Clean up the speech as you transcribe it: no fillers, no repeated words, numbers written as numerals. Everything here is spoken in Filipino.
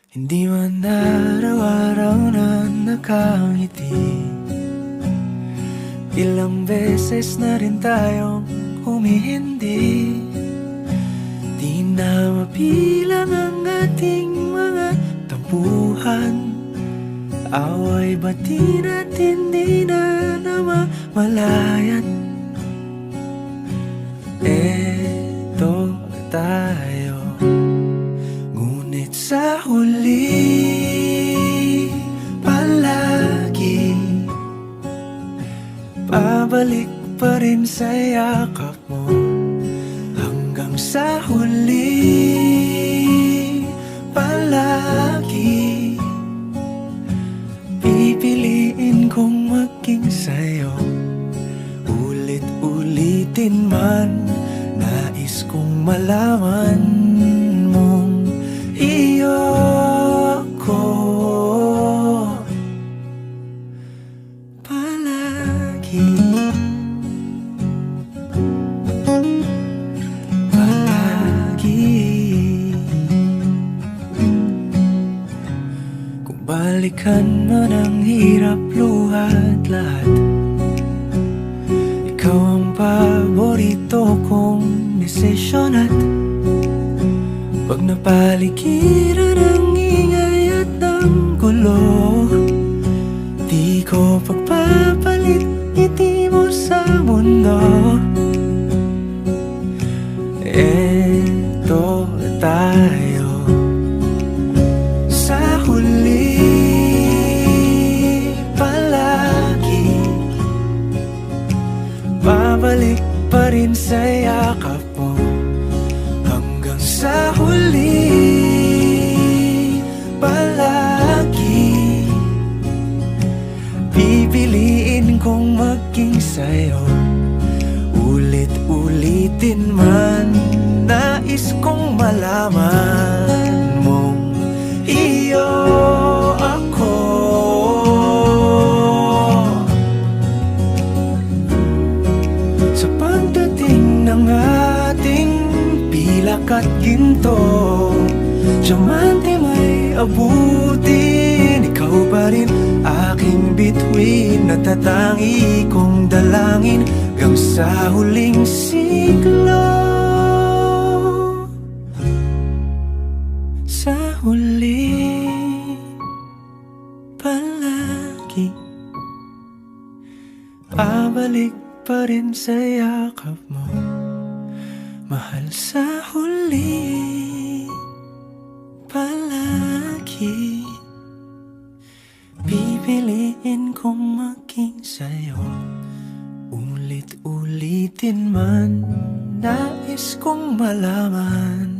Hindi man araw-araw na nakangiti. Ilang beses na rin tayong humihindi. Di na mabilang ang ating mga tampuhan. Away bati natin di na namamalayan. Eto tayo, ngunit sa huli palagi pabalik pa rin sa yakap mo. Hanggang sa huli palagi pipiliin kong maging sa'yo. Ulit-ulitin man, nais kong malaman mong iyo ako palagi. Kung balikan man ang hirap, luhat lahat, ikaw ang paborito kong desisyon. At pag napaligiran ang ingay at ang gulo, di ko pagpapalit ngiti mo sa mundo. Eto tayo sa huli palagi, babalik pa rin sa yakap mo. Hanggang sa huli palagi pipiliin kong maging sa'yo. Ulit-ulitin man, nais kong malaman mong iyo ako. Sa pagdating ng ating pilak at ginto, diamante may abutin, ikaw pa rin aking bituin. Natatangi kong dalangin hanggang sa huling siglo. Sa huli palagi pabalik pa rin sa yakap mo, mahal. Sa huli palagi pipiliin kong maging sa'yo. Ulit-ulitin man, nais kong malaman